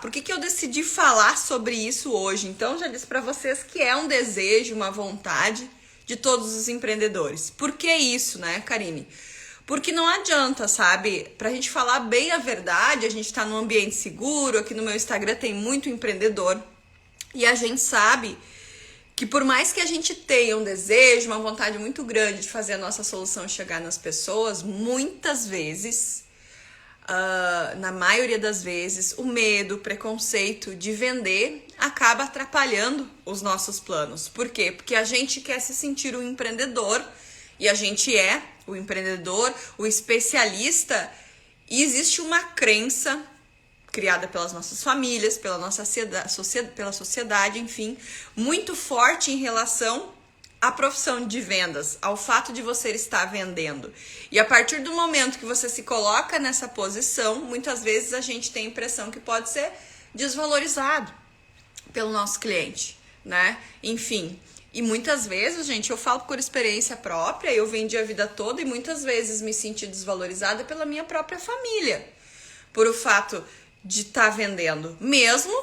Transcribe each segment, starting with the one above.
Por que eu decidi falar sobre isso hoje? Então, já disse para vocês que é um desejo, uma vontade de todos os empreendedores. Por que isso, né, Karine? Porque não adianta, sabe? Pra gente falar bem a verdade, a gente tá num ambiente seguro, aqui no meu Instagram tem muito empreendedor, e a gente sabe que por mais que a gente tenha um desejo, uma vontade muito grande de fazer a nossa solução chegar nas pessoas, muitas vezes, na maioria das vezes, o medo, o preconceito de vender acaba atrapalhando os nossos planos. Por quê? Porque a gente quer se sentir um empreendedor, e a gente é o empreendedor, o especialista, e existe uma crença criada pelas nossas famílias, pela nossa pela sociedade, enfim, muito forte em relação à profissão de vendas, ao fato de você estar vendendo. E a partir do momento que você se coloca nessa posição, muitas vezes a gente tem a impressão que pode ser desvalorizado pelo nosso cliente, né? Enfim, e muitas vezes, gente, eu falo por experiência própria, eu vendi a vida toda e muitas vezes me senti desvalorizada pela minha própria família, por o fato de estar vendendo, mesmo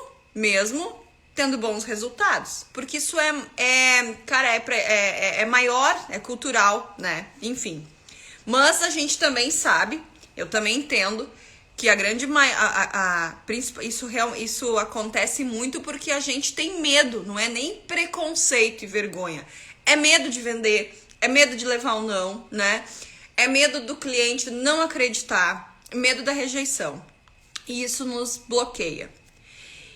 tendo bons resultados, porque isso é maior, é cultural, né? Enfim, mas a gente também sabe, eu também entendo que a grande isso acontece muito porque a gente tem medo, não é nem preconceito e vergonha, é medo de vender, é medo de levar um não, né? É medo do cliente não acreditar, medo da rejeição. E isso nos bloqueia.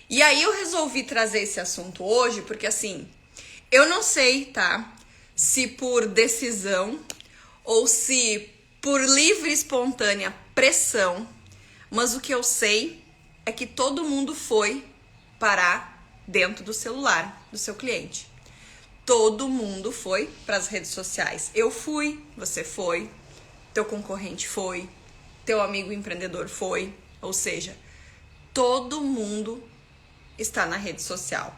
E aí eu resolvi trazer esse assunto hoje, porque assim, eu não sei, tá? Se por decisão ou se por livre e espontânea pressão, mas o que eu sei é que todo mundo foi parar dentro do celular do seu cliente. Todo mundo foi para as redes sociais. Eu fui, você foi, teu concorrente foi, teu amigo empreendedor foi. Ou seja, todo mundo está na rede social,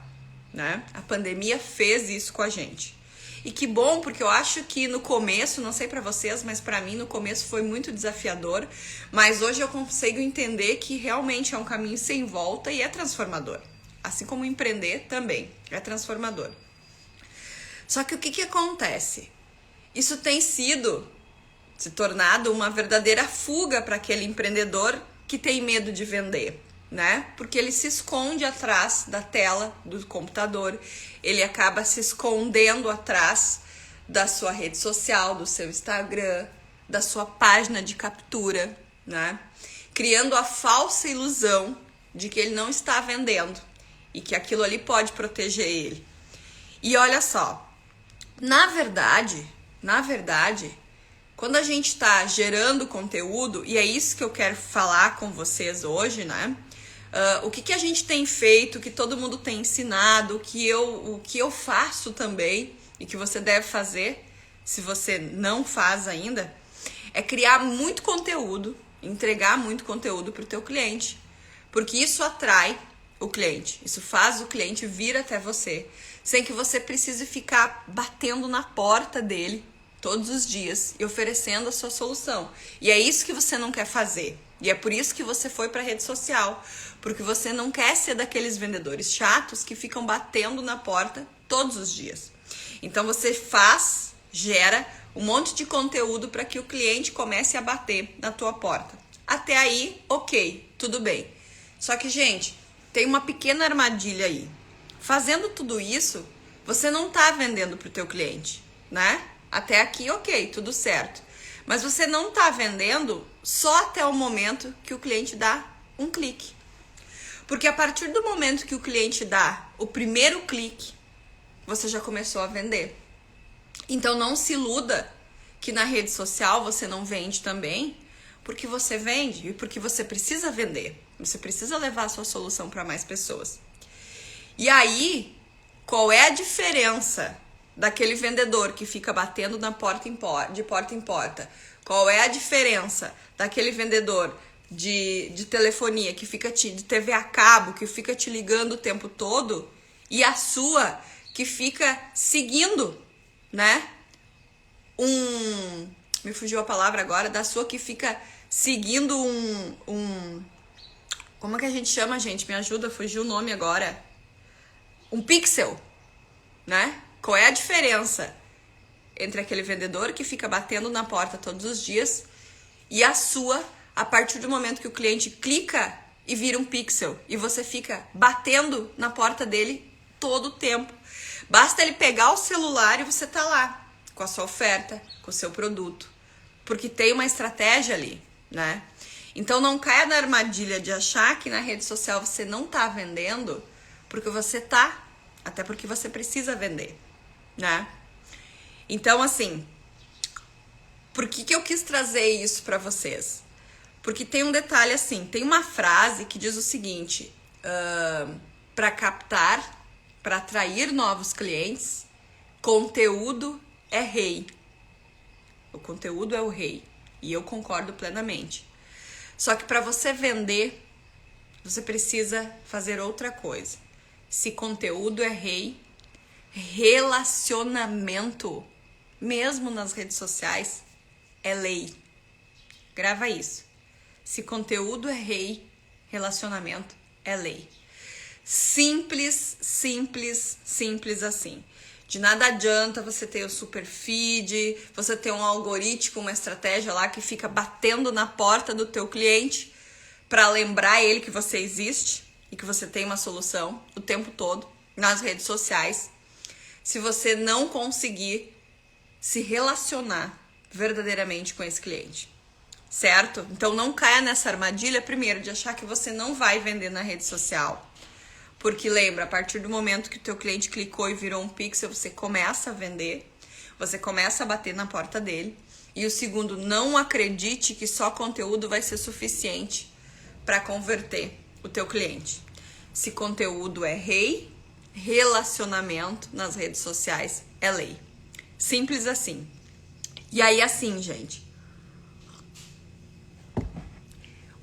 né? A pandemia fez isso com a gente. E que bom, porque eu acho que no começo, não sei pra vocês, mas pra mim no começo foi muito desafiador, mas hoje eu consigo entender que realmente é um caminho sem volta e é transformador. Assim como empreender também é transformador. Só que o que acontece? Isso tem se tornado uma verdadeira fuga para aquele empreendedor que tem medo de vender, né? Porque ele se esconde atrás da tela do computador, ele acaba se escondendo atrás da sua rede social, do seu Instagram, da sua página de captura, né? Criando a falsa ilusão de que ele não está vendendo e que aquilo ali pode proteger ele. E olha só, na verdade, quando a gente está gerando conteúdo, e é isso que eu quero falar com vocês hoje, né? O que a gente tem feito, o que todo mundo tem ensinado, o que eu faço também, e que você deve fazer, se você não faz ainda, é criar muito conteúdo, entregar muito conteúdo para o teu cliente. Porque isso atrai o cliente, isso faz o cliente vir até você, sem que você precise ficar batendo na porta dele todos os dias e oferecendo a sua solução. E é isso que você não quer fazer. E é por isso que você foi para a rede social, porque você não quer ser daqueles vendedores chatos que ficam batendo na porta todos os dias. Então você gera um monte de conteúdo para que o cliente comece a bater na tua porta. Até aí, ok, tudo bem. Só que, gente, tem uma pequena armadilha aí. Fazendo tudo isso, você não está vendendo para o teu cliente, né? Até aqui, ok, tudo certo. Mas você não está vendendo só até o momento que o cliente dá um clique. Porque a partir do momento que o cliente dá o primeiro clique, você já começou a vender. Então não se iluda que na rede social você não vende também, porque você vende e porque você precisa vender. Você precisa levar a sua solução para mais pessoas. E aí, qual é a diferença daquele vendedor que fica batendo de porta em porta? Qual é a diferença daquele vendedor de telefonia que fica de TV a cabo, que fica te ligando o tempo todo, e a sua que fica seguindo, né? Me fugiu a palavra agora, da sua que fica seguindo Como é que a gente chama, gente? Me ajuda, fugiu o nome agora. Um pixel, né? Qual é a diferença entre aquele vendedor que fica batendo na porta todos os dias e a sua, a partir do momento que o cliente clica e vira um pixel e você fica batendo na porta dele todo o tempo. Basta ele pegar o celular e você tá lá com a sua oferta, com o seu produto, porque tem uma estratégia ali, né? Então não caia na armadilha de achar que na rede social você não tá vendendo, porque você tá, até porque você precisa vender, né? Então, assim, por que eu quis trazer isso pra vocês? Porque tem um detalhe assim, tem uma frase que diz o seguinte, para captar, para atrair novos clientes, conteúdo é rei. O conteúdo é o rei, e eu concordo plenamente. Só que para você vender, você precisa fazer outra coisa. Se conteúdo é rei, relacionamento, mesmo nas redes sociais, é lei. Grava isso. Se conteúdo é rei, relacionamento é lei. Simples, simples, simples assim. De nada adianta você ter o super feed, você ter um algoritmo, uma estratégia lá que fica batendo na porta do teu cliente para lembrar ele que você existe e que você tem uma solução o tempo todo nas redes sociais. Se você não conseguir se relacionar verdadeiramente com esse cliente, certo? Então não caia nessa armadilha, primeiro, de achar que você não vai vender na rede social. Porque lembra, a partir do momento que o teu cliente clicou e virou um pixel, você começa a vender, você começa a bater na porta dele. E o segundo, não acredite que só conteúdo vai ser suficiente para converter o teu cliente. Se conteúdo é rei, relacionamento nas redes sociais é lei. Simples assim. E aí assim, gente,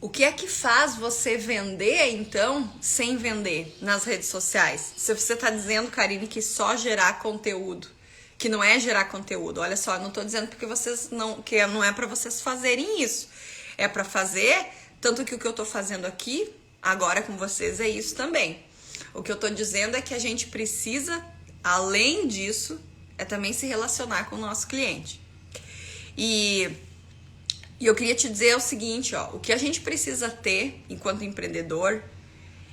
o que é que faz você vender, então, sem vender nas redes sociais? Se você tá dizendo, Karine, que só gerar conteúdo, que não é gerar conteúdo. Olha só, não tô dizendo porque vocês não, que não é para vocês fazerem isso. É para fazer, tanto que o que eu tô fazendo aqui, agora com vocês, é isso também. O que eu tô dizendo é que a gente precisa, além disso, é também se relacionar com o nosso cliente. E eu queria te dizer o seguinte, ó, o que a gente precisa ter enquanto empreendedor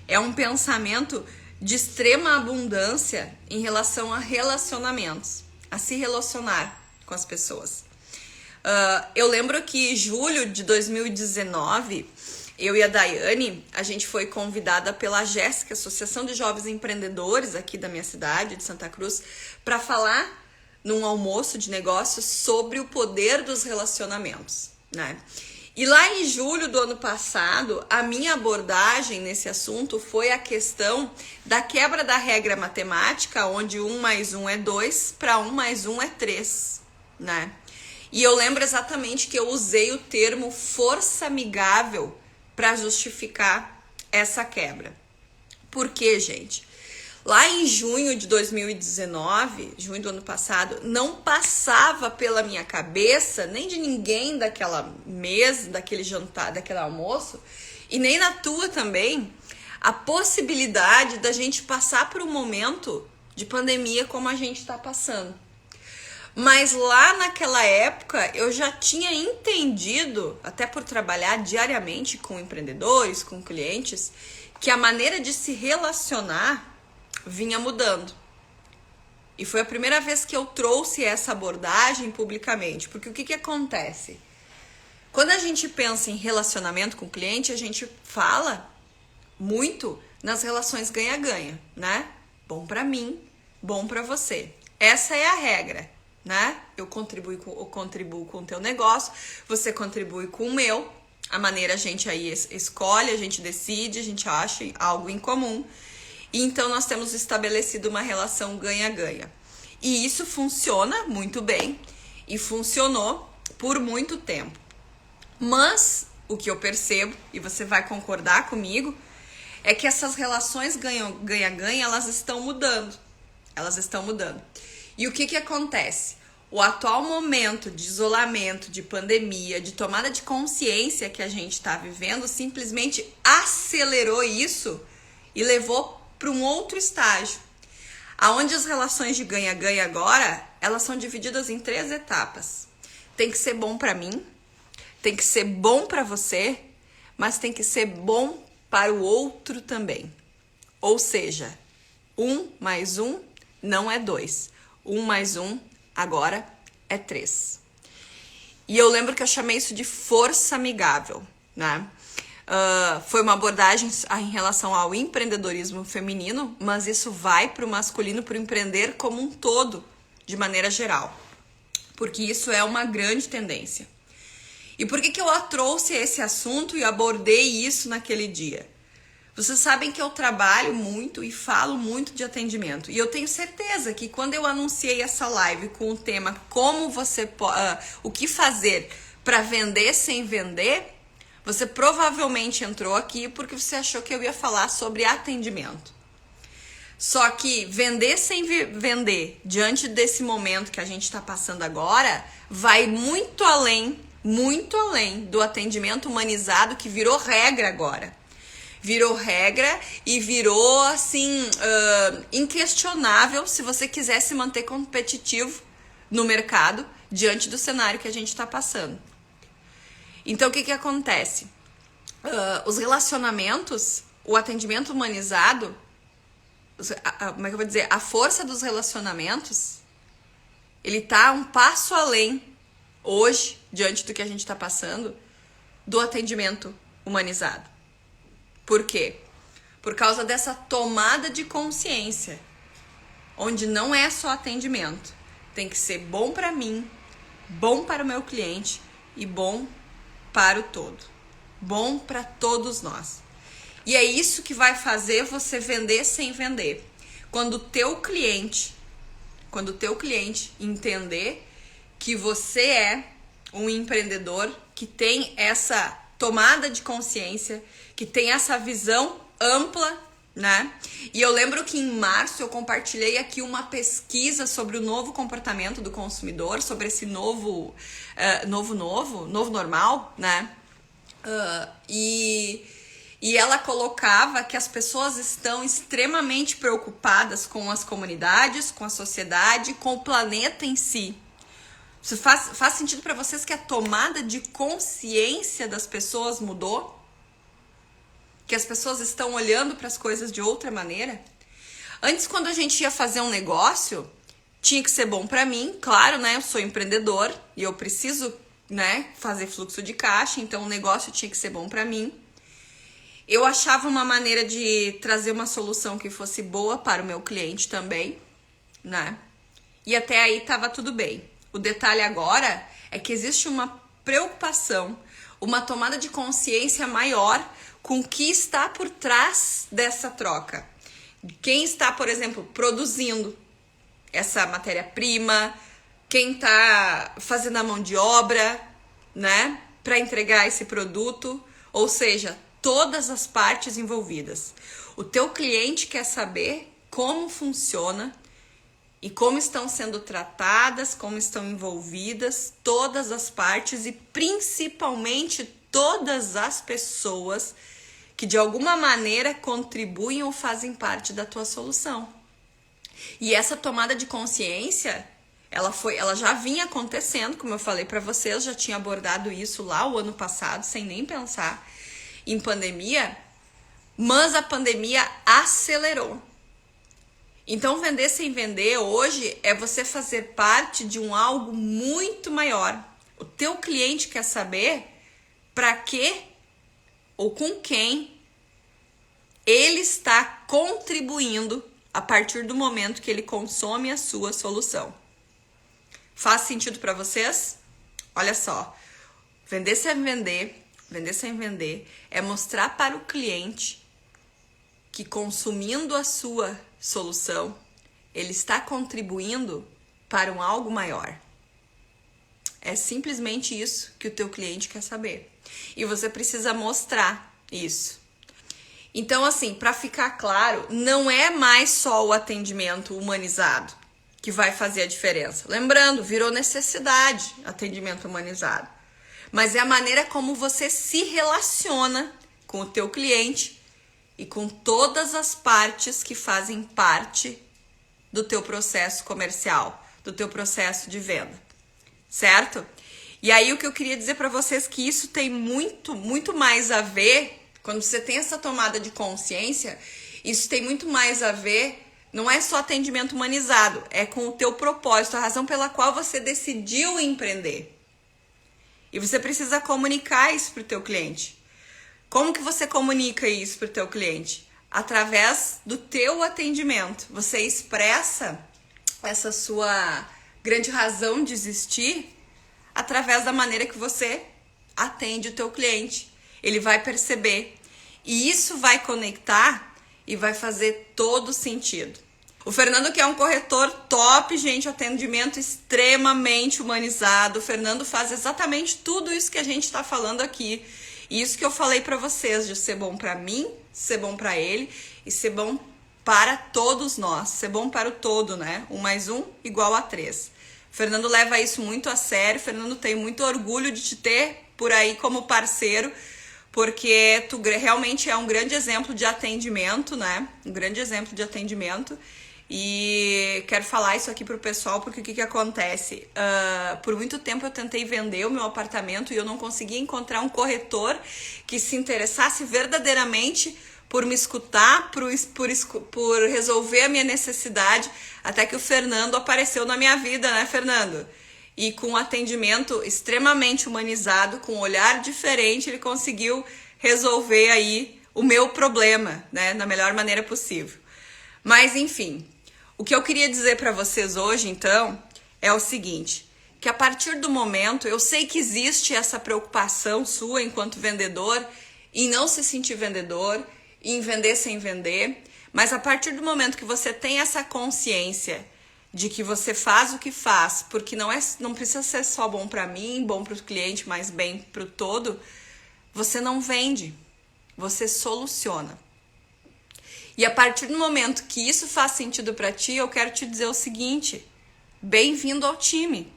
é um pensamento de extrema abundância em relação a relacionamentos, a se relacionar com as pessoas. Eu lembro que em julho de 2019, eu e a Daiane, a gente foi convidada pela Jéssica, Associação de Jovens Empreendedores aqui da minha cidade, de Santa Cruz, para falar num almoço de negócios sobre o poder dos relacionamentos, né? E lá em julho do ano passado, a minha abordagem nesse assunto foi a questão da quebra da regra matemática, onde 1 mais 1 é 2, para 1 mais 1 é 3, né? E eu lembro exatamente que eu usei o termo força amigável para justificar essa quebra. Por quê, gente? Lá em junho de 2019, junho do ano passado, não passava pela minha cabeça, nem de ninguém daquela mesa, daquele jantar, daquele almoço, e nem na tua também, a possibilidade da gente passar por um momento de pandemia como a gente está passando. Mas lá naquela época eu já tinha entendido, até por trabalhar diariamente com empreendedores, com clientes, que a maneira de se relacionar vinha mudando. E foi a primeira vez que eu trouxe essa abordagem publicamente. Porque o que acontece? Quando a gente pensa em relacionamento com o cliente, a gente fala muito nas relações ganha-ganha, né? Bom pra mim, bom pra você. Essa é a regra, né? Eu contribuo com o teu negócio, você contribui com o meu. A maneira a gente aí escolhe, a gente decide, a gente acha algo em comum. E então nós temos estabelecido uma relação ganha-ganha. E isso funciona muito bem e funcionou por muito tempo. Mas o que eu percebo, e você vai concordar comigo, é que essas relações ganha-ganha, elas estão mudando. Elas estão mudando. E o que acontece? o atual momento de isolamento, de pandemia, de tomada de consciência que a gente está vivendo simplesmente acelerou isso e levou para um outro estágio, aonde as relações de ganha-ganha agora, elas são divididas em 3 etapas. Tem que ser bom para mim, tem que ser bom para você, mas tem que ser bom para o outro também. Ou seja, 1 mais 1 não é 2. 1 mais 1 agora é 3. E eu lembro que eu chamei isso de força amigável, né? Foi uma abordagem em relação ao empreendedorismo feminino, mas isso vai para o masculino, para o empreender como um todo, de maneira geral. Porque isso é uma grande tendência. E por que eu trouxe esse assunto e abordei isso naquele dia? Vocês sabem que eu trabalho muito e falo muito de atendimento. E eu tenho certeza que quando eu anunciei essa live com o tema o que fazer para vender sem vender, você provavelmente entrou aqui porque você achou que eu ia falar sobre atendimento. Só que vender sem vender, diante desse momento que a gente está passando agora, vai muito além do atendimento humanizado que virou regra agora. Virou regra e virou, assim, inquestionável se você quiser se manter competitivo no mercado diante do cenário que a gente está passando. Então, o que acontece? Os relacionamentos, o atendimento humanizado, como é que eu vou dizer? A força dos relacionamentos, ele tá um passo além, hoje, diante do que a gente está passando, do atendimento humanizado. Por quê? Por causa dessa tomada de consciência, onde não é só atendimento, tem que ser bom para mim, bom para o meu cliente e bom para o todo, bom para todos nós. E é isso que vai fazer você vender sem vender. Quando o teu cliente entender que você é um empreendedor que tem essa tomada de consciência, que tem essa visão ampla, né? E eu lembro que em março eu compartilhei aqui uma pesquisa sobre o novo comportamento do consumidor, sobre esse novo normal, né? E ela colocava que as pessoas estão extremamente preocupadas com as comunidades, com a sociedade, com o planeta em si. Isso faz sentido para vocês que a tomada de consciência das pessoas mudou? Que as pessoas estão olhando para as coisas de outra maneira? Antes, quando a gente ia fazer um negócio, tinha que ser bom para mim, claro, né? Eu sou empreendedor e eu preciso, né, fazer fluxo de caixa, então o negócio tinha que ser bom para mim. Eu achava uma maneira de trazer uma solução que fosse boa para o meu cliente também, né? E até aí tava tudo bem. O detalhe agora é que existe uma preocupação, uma tomada de consciência maior com o que está por trás dessa troca. Quem está, por exemplo, produzindo essa matéria-prima, quem está fazendo a mão de obra, né, para entregar esse produto, ou seja, todas as partes envolvidas. O teu cliente quer saber como funciona e como estão sendo tratadas, como estão envolvidas todas as partes e principalmente todas as pessoas que de alguma maneira contribuem ou fazem parte da tua solução. E essa tomada de consciência, ela já vinha acontecendo, como eu falei para vocês, já tinha abordado isso lá o ano passado, sem nem pensar em pandemia, mas a pandemia acelerou. Então, vender sem vender hoje é você fazer parte de algo muito maior. O teu cliente quer saber para quê ou com quem ele está contribuindo a partir do momento que ele consome a sua solução. Faz sentido para vocês? Olha só, vender sem vender é mostrar para o cliente que consumindo a sua solução, ele está contribuindo para algo maior. É simplesmente isso que o teu cliente quer saber. E você precisa mostrar isso. Então, assim, para ficar claro, não é mais só o atendimento humanizado que vai fazer a diferença. Lembrando, virou necessidade atendimento humanizado. Mas é a maneira como você se relaciona com o teu cliente e com todas as partes que fazem parte do teu processo comercial, do teu processo de venda, certo? E aí o que eu queria dizer para vocês que isso tem muito mais a ver, quando você tem essa tomada de consciência, isso tem muito mais a ver, não é só atendimento humanizado, é com o teu propósito, a razão pela qual você decidiu empreender. E você precisa comunicar isso para o teu cliente. Como que você comunica isso para o teu cliente? Através do teu atendimento. Você expressa essa sua grande razão de existir através da maneira que você atende o teu cliente. Ele vai perceber. E isso vai conectar e vai fazer todo sentido. O Fernando, que é um corretor top, gente, atendimento extremamente humanizado. O Fernando faz exatamente tudo isso que a gente está falando aqui. E isso que eu falei para vocês, de ser bom para mim, ser bom para ele e ser bom para todos nós. Ser bom para o todo, né? 1 mais 1 igual a 3. O Fernando leva isso muito a sério. O Fernando tem muito orgulho de te ter por aí como parceiro, porque tu realmente é um grande exemplo de atendimento, né? Um grande exemplo de atendimento. E quero falar isso aqui pro pessoal, porque o que acontece? Por muito tempo eu tentei vender o meu apartamento e eu não conseguia encontrar um corretor que se interessasse verdadeiramente por me escutar, por resolver a minha necessidade, até que o Fernando apareceu na minha vida, né, Fernando? E com um atendimento extremamente humanizado, com um olhar diferente, ele conseguiu resolver aí o meu problema, né, da melhor maneira possível. Mas enfim, o que eu queria dizer para vocês hoje, então, é o seguinte, que a partir do momento, eu sei que existe essa preocupação sua enquanto vendedor, em não se sentir vendedor, em vender sem vender, mas a partir do momento que você tem essa consciência de que você faz o que faz, porque não precisa ser só bom para mim, bom para o cliente, mas bem para o todo, você não vende, você soluciona. E a partir do momento que isso faz sentido para ti, eu quero te dizer o seguinte: bem-vindo ao time.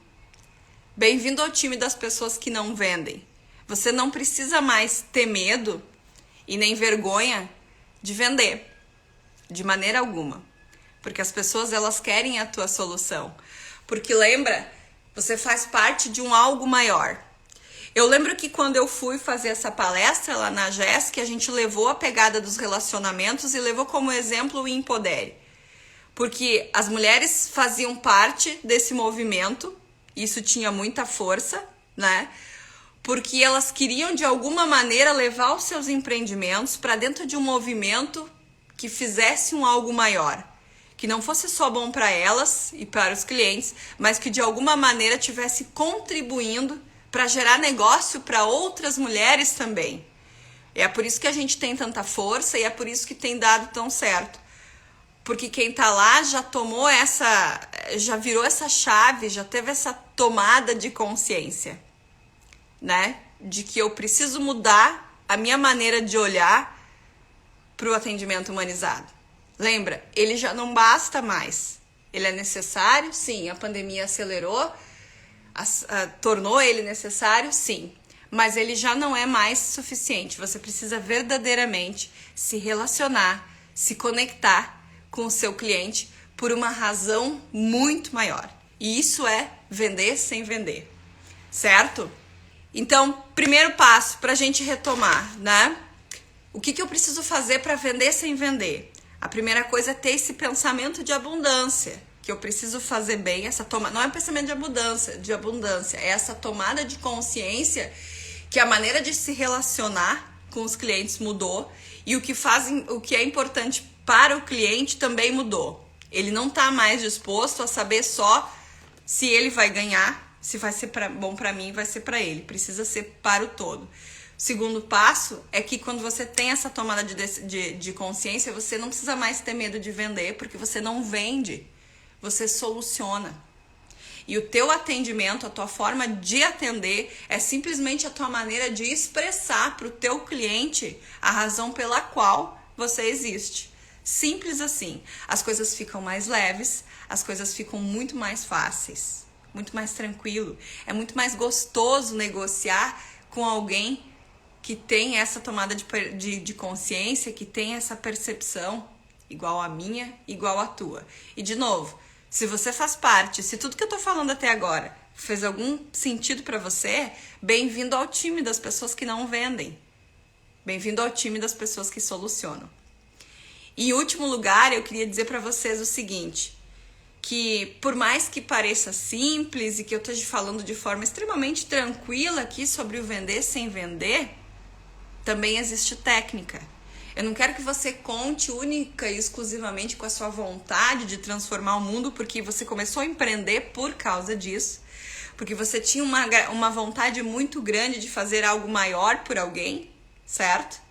Bem-vindo ao time das pessoas que não vendem. Você não precisa mais ter medo e nem vergonha de vender, de maneira alguma. Porque as pessoas, elas querem a tua solução. Porque lembra, você faz parte de um algo maior. Eu lembro que quando eu fui fazer essa palestra lá na GESC, a gente levou a pegada dos relacionamentos e levou como exemplo o Empodere. Porque as mulheres faziam parte desse movimento, isso tinha muita força, né? Porque elas queriam de alguma maneira levar os seus empreendimentos para dentro de um movimento que fizesse um algo maior. Que não fosse só bom para elas e para os clientes, mas que de alguma maneira tivesse contribuindo para gerar negócio para outras mulheres também. É por isso que a gente tem tanta força e é por isso que tem dado tão certo. Porque quem tá lá já tomou já virou essa chave, já teve essa tomada de consciência, né? De que eu preciso mudar a minha maneira de olhar para o atendimento humanizado. Lembra, ele já não basta mais. Ele é necessário, sim, a pandemia acelerou, tornou ele necessário, sim, mas ele já não é mais suficiente. Você precisa verdadeiramente se relacionar, se conectar com o seu cliente por uma razão muito maior. E isso é vender sem vender, certo? Então, primeiro passo para a gente retomar, né? O que eu preciso fazer para vender sem vender? A primeira coisa é ter esse pensamento de abundância. Que eu preciso fazer bem, essa tomada, não é pensamento de abundância, é essa tomada de consciência que a maneira de se relacionar com os clientes mudou e o que é importante para o cliente também mudou. Ele não está mais disposto a saber só se ele vai ganhar, se vai ser bom para mim, vai ser para ele, precisa ser para o todo. O segundo passo é que quando você tem essa tomada de consciência, você não precisa mais ter medo de vender, porque você não vende. Você soluciona. E o teu atendimento, a tua forma de atender é simplesmente a tua maneira de expressar para o teu cliente a razão pela qual você existe. Simples assim. As coisas ficam mais leves, as coisas ficam muito mais fáceis, muito mais tranquilo. É muito mais gostoso negociar com alguém que tem essa tomada de consciência, que tem essa percepção igual a minha, igual a tua. E de novo, se você faz parte, se tudo que eu tô falando até agora fez algum sentido pra você, bem-vindo ao time das pessoas que não vendem. Bem-vindo ao time das pessoas que solucionam. E em último lugar, eu queria dizer pra vocês o seguinte, que por mais que pareça simples e que eu esteja falando de forma extremamente tranquila aqui sobre o vender sem vender, também existe técnica. Eu não quero que você conte única e exclusivamente com a sua vontade de transformar o mundo, porque você começou a empreender por causa disso, porque você tinha uma vontade muito grande de fazer algo maior por alguém, certo?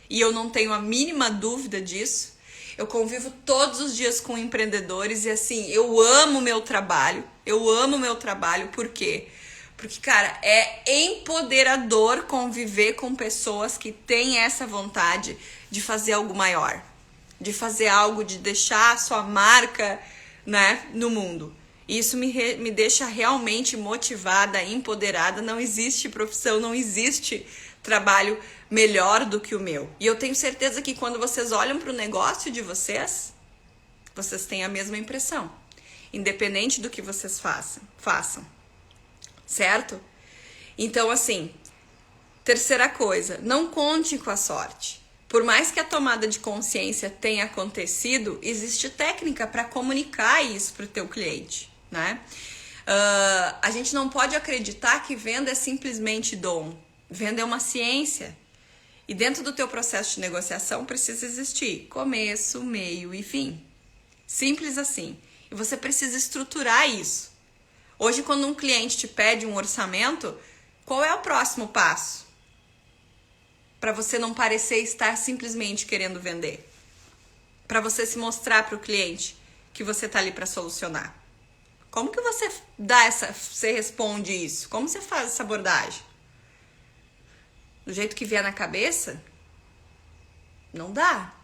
E eu não tenho a mínima dúvida disso. Eu convivo todos os dias com empreendedores e assim, eu amo meu trabalho. Por quê? Porque, cara, é empoderador conviver com pessoas que têm essa vontade de fazer algo maior, de fazer algo, de deixar a sua marca, né, no mundo. Isso me deixa realmente motivada, empoderada. Não existe profissão, não existe trabalho melhor do que o meu. E eu tenho certeza que quando vocês olham para o negócio de vocês, vocês têm a mesma impressão, independente do que vocês façam. Certo? Então, assim, terceira coisa, não conte com a sorte. Por mais que a tomada de consciência tenha acontecido, existe técnica para comunicar isso para o teu cliente, né? A gente não pode acreditar que venda é simplesmente dom. Venda é uma ciência. E dentro do teu processo de negociação precisa existir começo, meio e fim. Simples assim. E você precisa estruturar isso. Hoje, quando um cliente te pede um orçamento, qual é o próximo passo? Para você não parecer estar simplesmente querendo vender. Para você se mostrar para o cliente que você está ali para solucionar. Como que você responde isso? Como você faz essa abordagem? Do jeito que vier na cabeça? Não dá.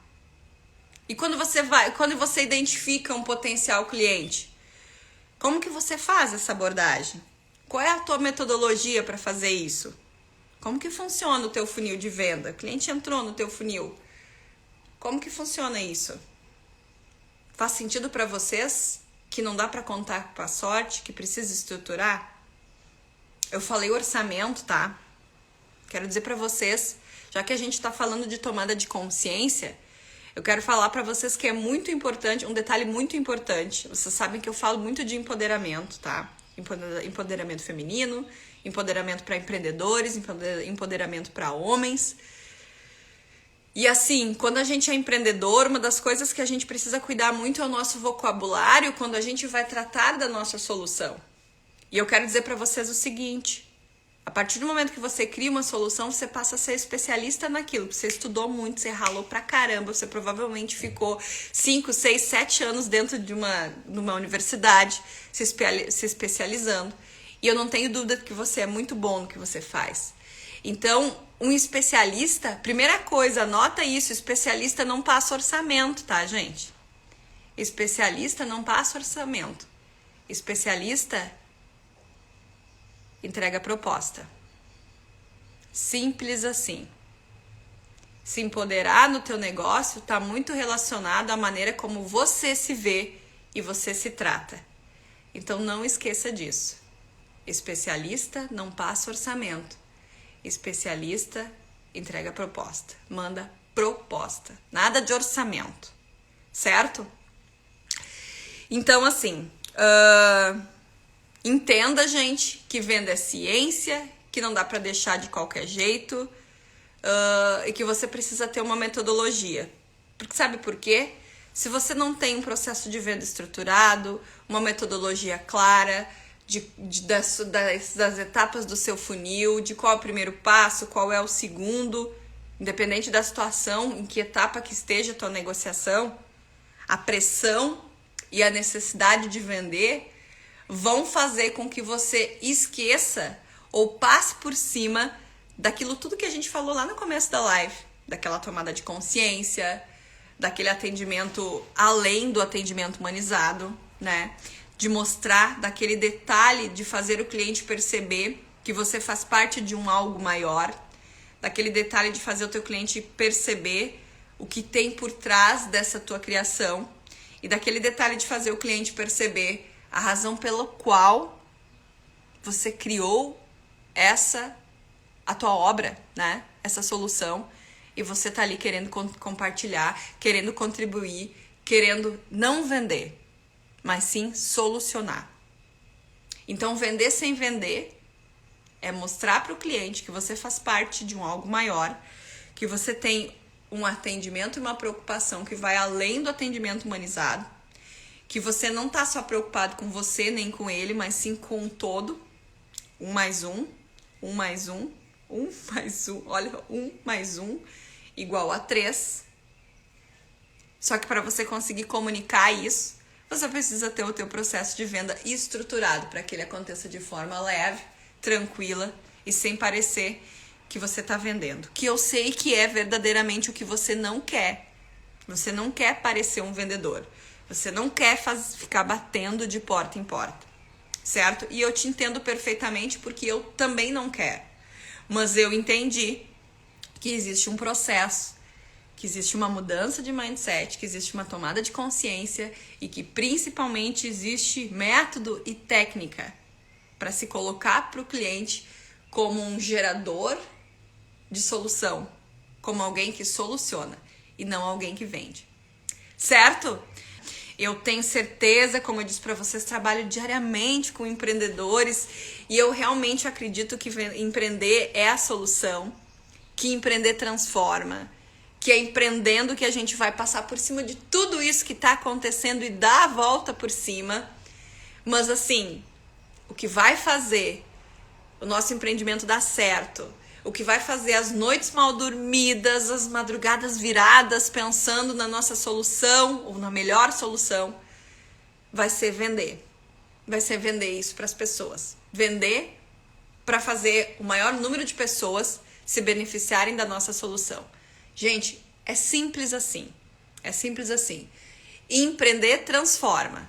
E quando você identifica um potencial cliente, como que você faz essa abordagem? Qual é a tua metodologia para fazer isso? Como que funciona o teu funil de venda? O cliente entrou no teu funil. Como que funciona isso? Faz sentido para vocês que não dá para contar com a sorte, que precisa estruturar? Eu falei orçamento, tá? Quero dizer para vocês, já que a gente está falando de tomada de consciência, eu quero falar para vocês que é muito importante, um detalhe muito importante. Vocês sabem que eu falo muito de empoderamento, tá? Empoderamento feminino, empoderamento para empreendedores, empoderamento para homens. E assim, quando a gente é empreendedor, uma das coisas que a gente precisa cuidar muito é o nosso vocabulário quando a gente vai tratar da nossa solução. E eu quero dizer para vocês o seguinte: a partir do momento que você cria uma solução, você passa a ser especialista naquilo. Você estudou muito, você ralou pra caramba, você provavelmente ficou 5, 6, 7 anos dentro de uma universidade se especializando. E eu não tenho dúvida que você é muito bom no que você faz. Então, um especialista, primeira coisa, anota isso, especialista não passa orçamento, tá, gente? Especialista não passa orçamento. Especialista entrega a proposta. Simples assim. Se empoderar no teu negócio está muito relacionado à maneira como você se vê e você se trata. Então não esqueça disso. Especialista não passa orçamento. Especialista entrega proposta. Manda proposta. Nada de orçamento. Certo? Então assim, entenda, gente, que venda é ciência, que não dá para deixar de qualquer jeito, e que você precisa ter uma metodologia. Porque sabe por quê? Se você não tem um processo de venda estruturado, uma metodologia clara das etapas do seu funil, de qual é o primeiro passo, qual é o segundo, independente da situação, em que etapa que esteja a tua negociação, a pressão e a necessidade de vender vão fazer com que você esqueça ou passe por cima daquilo tudo que a gente falou lá no começo da live, daquela tomada de consciência, daquele atendimento além do atendimento humanizado, né? De mostrar daquele detalhe de fazer o cliente perceber que você faz parte de um algo maior, daquele detalhe de fazer o teu cliente perceber o que tem por trás dessa tua criação e daquele detalhe de fazer o cliente perceber a razão pela qual você criou a tua obra, né? Essa solução, e você tá ali querendo compartilhar, querendo contribuir, querendo não vender, mas sim solucionar. Então, vender sem vender é mostrar para o cliente que você faz parte de um algo maior, que você tem um atendimento e uma preocupação que vai além do atendimento humanizado, que você não tá só preocupado com você nem com ele, mas sim com o todo. 1 mais 1, 1 mais 1, 1 mais 1, olha, 1 mais 1 igual a 3. Só que para você conseguir comunicar isso, você precisa ter o teu processo de venda estruturado para que ele aconteça de forma leve, tranquila e sem parecer que você está vendendo. Que eu sei que é verdadeiramente o que você não quer. Você não quer parecer um vendedor. Você não quer ficar batendo de porta em porta, certo? E eu te entendo perfeitamente porque eu também não quero. Mas eu entendi que existe um processo, que existe uma mudança de mindset, que existe uma tomada de consciência e que principalmente existe método e técnica para se colocar para o cliente como um gerador de solução, como alguém que soluciona e não alguém que vende, certo? Eu tenho certeza, como eu disse para vocês, trabalho diariamente com empreendedores e eu realmente acredito que empreender é a solução, que empreender transforma, que é empreendendo que a gente vai passar por cima de tudo isso que está acontecendo e dar a volta por cima. Mas assim, o que vai fazer o nosso empreendimento dar certo, o que vai fazer as noites mal dormidas, as madrugadas viradas pensando na nossa solução ou na melhor solução, vai ser vender. Vai ser vender isso para as pessoas. Vender para fazer o maior número de pessoas se beneficiarem da nossa solução. Gente, é simples assim. É simples assim. Empreender transforma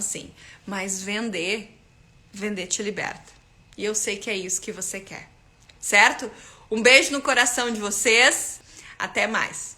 sim. Mas vender te liberta. E eu sei que é isso que você quer. Certo? Um beijo no coração de vocês. Até mais.